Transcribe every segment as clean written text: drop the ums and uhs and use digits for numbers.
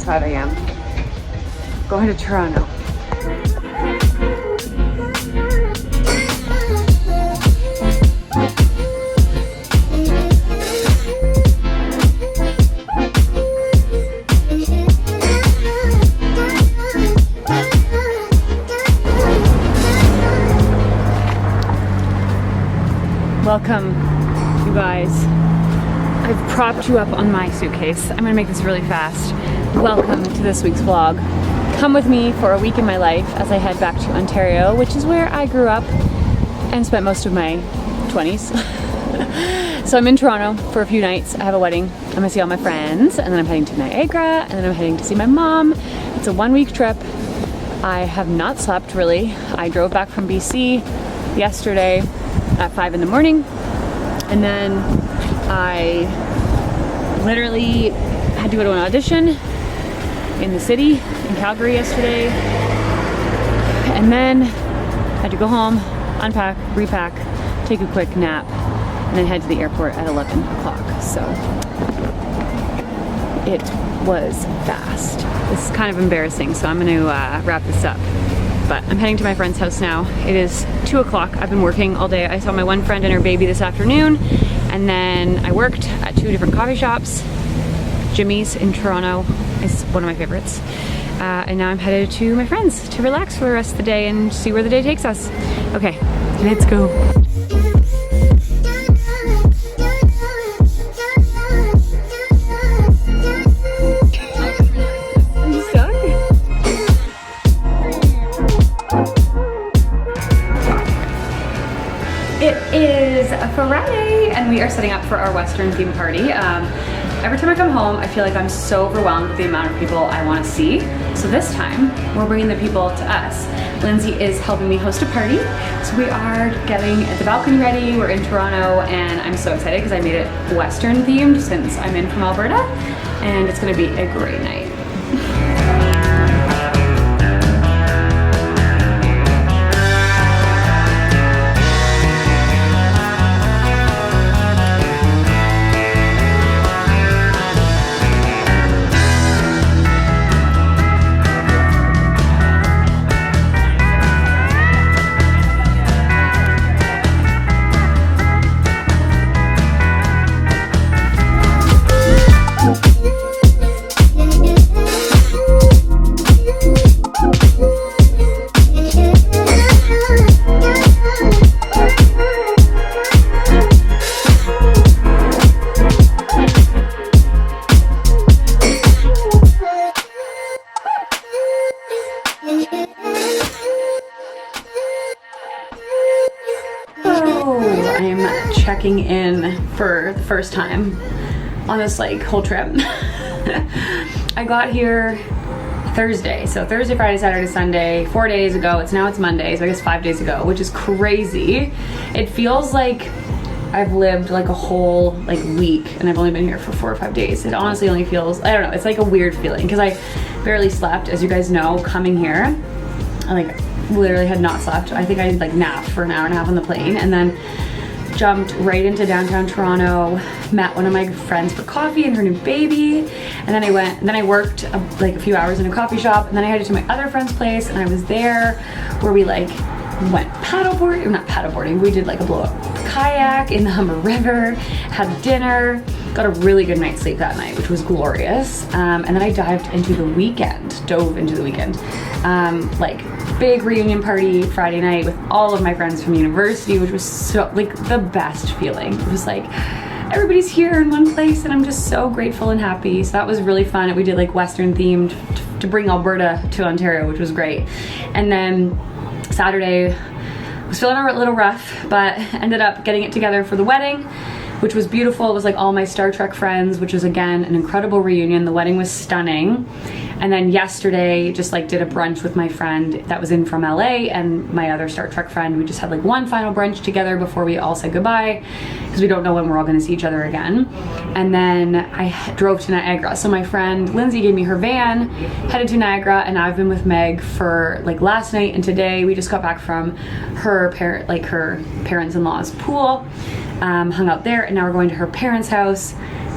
5 a.m. Going to Toronto. Welcome, you guys. I've propped you up on my suitcase. I'm gonna make this really fast. Welcome to this week's vlog. Come with me for a week in my life as I head back to Ontario, which is where I grew up and spent most of my 20s. So I'm in Toronto for a few nights. I have a wedding. I'm gonna see all my friends, and then I'm heading to Niagara, and then I'm heading to see my mom. It's a 1-week trip. I have not slept really. I drove back from BC yesterday at 5 in the morning, and then I literally had to go to an audition in the city in Calgary yesterday, and then had to go home, unpack, repack, take a quick nap, and then head to the airport at 11 o'clock. So it was fast. It's kind of embarrassing, so I'm going to wrap this up. But I'm heading to my friend's house now. It is 2 o'clock. I've been working all day. I saw my one friend and her baby this afternoon, and then I worked at 2 different coffee shops. Jimmy's in Toronto is one of my favorites. And now I'm headed to my friend's to relax for the rest of the day and see where the day takes us. Okay, let's go. It is a Friday and we are setting up for our Western theme party. Every time I come home, I feel like I'm so overwhelmed with the amount of people I want to see. So this time, we're bringing the people to us. Lindsay is helping me host a party. So we are getting the balcony ready. We're in Toronto and I'm so excited because I made it Western themed since I'm in from Alberta, and it's going to be a great night. Checking in for the first time on this like whole trip. I got here Thursday, so Thursday, Friday, Saturday, Sunday, 4 days ago. It's Monday, so I guess 5 days ago, which is crazy. It feels like I've lived like a whole like week and I've only been here for 4 or 5 days. It honestly only feels, I don't know, it's like a weird feeling because I barely slept, as you guys know. Coming here, I like literally had not slept. I think I like napped for an hour and a half on the plane, and then jumped right into downtown Toronto, met one of my friends for coffee and her new baby, and then I worked like a few hours in a coffee shop, and then I headed to my other friend's place, and I was there where we like went paddleboarding, not paddleboarding, we did like a blow up kayak in the Humber River, had dinner, got a really good night's sleep that night, which was glorious, and then I dove into the weekend, like big reunion party Friday night with all of my friends from university, which was so like the best feeling. It was like everybody's here in one place and I'm just so grateful and happy. So that was really fun. We did like Western themed to bring Alberta to Ontario, which was great. And then Saturday was feeling a little rough, but ended up getting it together for the wedding, which was beautiful. It was like all my Star Trek friends, which was again an incredible reunion. The wedding was stunning. And then yesterday, just like did a brunch with my friend that was in from LA and my other Star Trek friend. We just had like one final brunch together before we all said goodbye, because we don't know when we're all gonna see each other again. And then I drove to Niagara. So my friend Lindsay gave me her van, headed to Niagara, and I've been with Meg for like last night and today. We just got back from her parents-in-law's pool, hung out there, and now we're going to her parents' house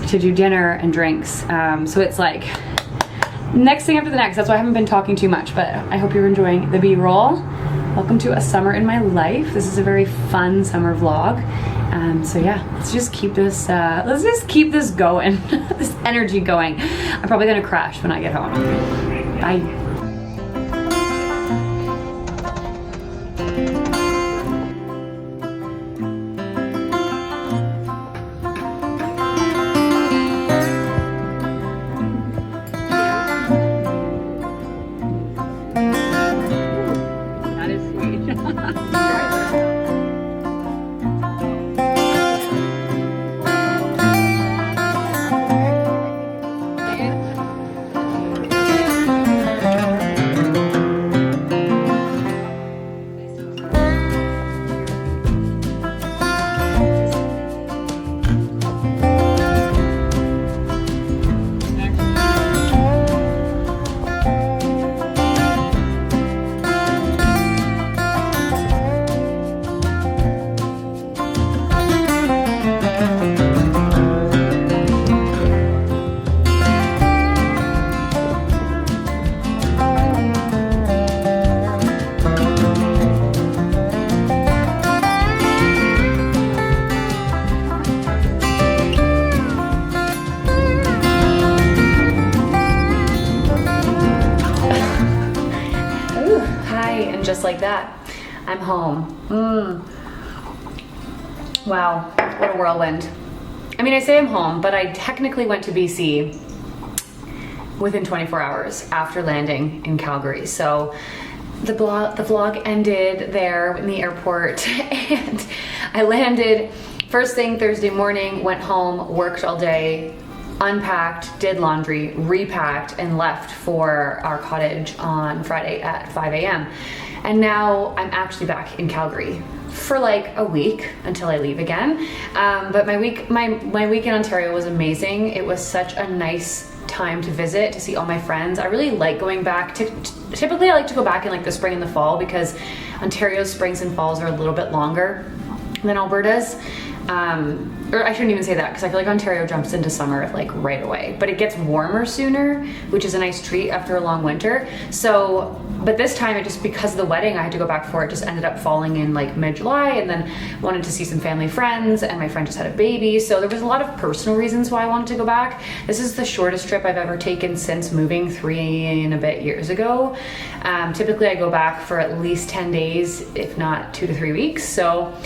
to do dinner and drinks. So it's like next thing after the next. That's why I haven't been talking too much, but I hope you're enjoying the B-roll. Welcome to a summer in my life. This is a very fun summer vlog. So yeah, let's just keep this going, this energy going. I'm probably gonna crash when I get home. Bye. Just like that, I'm home. Wow, what a whirlwind. I mean, I say I'm home, but I technically went to BC within 24 hours after landing in Calgary. So the vlog ended there in the airport and I landed first thing Thursday morning, went home, worked all day, unpacked, did laundry, repacked, and left for our cottage on Friday at 5 a.m. And now I'm actually back in Calgary for like a week until I leave again. But my week in Ontario was amazing. It was such a nice time to visit, to see all my friends. I really like going back. Typically I like to go back in like the spring and the fall because Ontario's springs and falls are a little bit longer than Alberta's. Or I shouldn't even say that because I feel like Ontario jumps into summer like right away, but it gets warmer sooner, which is a nice treat after a long winter. So, but this time it just, because of the wedding I had to go back for, it just ended up falling in like mid-July, and then wanted to see some family friends, and my friend just had a baby. So there was a lot of personal reasons why I wanted to go back. This is the shortest trip I've ever taken since moving 3 and a bit years ago. Typically I go back for at least 10 days, if not 2 to 3 weeks. So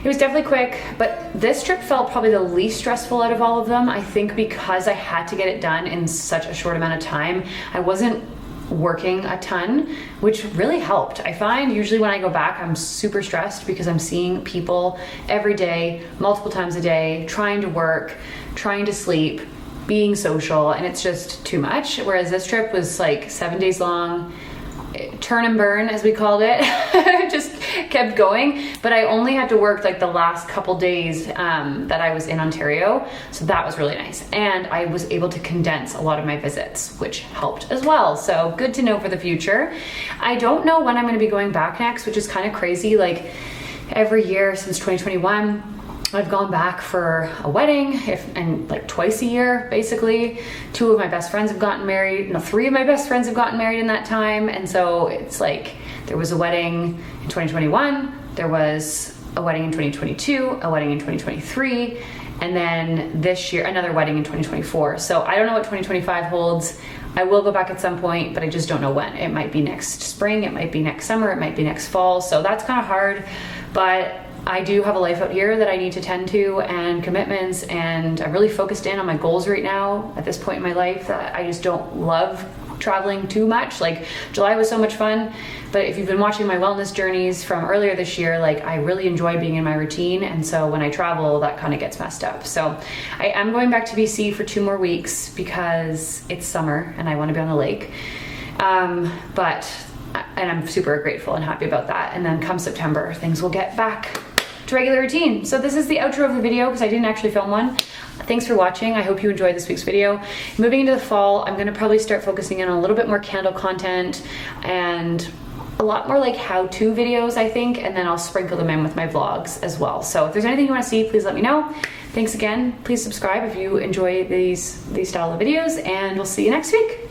it was definitely quick, but this trip felt probably the least stressful out of all of them. I think because I had to get it done in such a short amount of time. I wasn't working a ton, which really helped. I find usually when I go back, I'm super stressed because I'm seeing people every day, multiple times a day, trying to work, trying to sleep, being social, and it's just too much. Whereas this trip was like 7 days long, turn and burn as we called it. Just kept going, but I only had to work like the last couple days that I was in Ontario, so that was really nice, and I was able to condense a lot of my visits, which helped as well. So good to know for the future. I don't know when I'm going to be going back next, which is kind of crazy. Like every year since 2021 I've gone back for a wedding, and like twice a year, basically. 2 of my best friends have gotten married. No, 3 of my best friends have gotten married in that time. And so it's like, there was a wedding in 2021, there was a wedding in 2022, a wedding in 2023, and then this year, another wedding in 2024. So I don't know what 2025 holds. I will go back at some point, but I just don't know when. It might be next spring, it might be next summer, it might be next fall. So that's kind of hard, but I do have a life out here that I need to tend to, and commitments, and I'm really focused in on my goals right now at this point in my life that I just don't love traveling too much. Like July was so much fun, but if you've been watching my wellness journeys from earlier this year, like I really enjoy being in my routine, and so when I travel that kind of gets messed up. So I am going back to BC for 2 more weeks because it's summer and I want to be on the lake. And I'm super grateful and happy about that. And then come September, things will get back to regular routine. So this is the outro of the video because I didn't actually film one. Thanks for watching. I hope you enjoyed this week's video. Moving into the fall, I'm gonna probably start focusing in on a little bit more candle content and a lot more like how-to videos, I think, and then I'll sprinkle them in with my vlogs as well. So if there's anything you wanna see, please let me know. Thanks again. Please subscribe if you enjoy these style of videos, and we'll see you next week.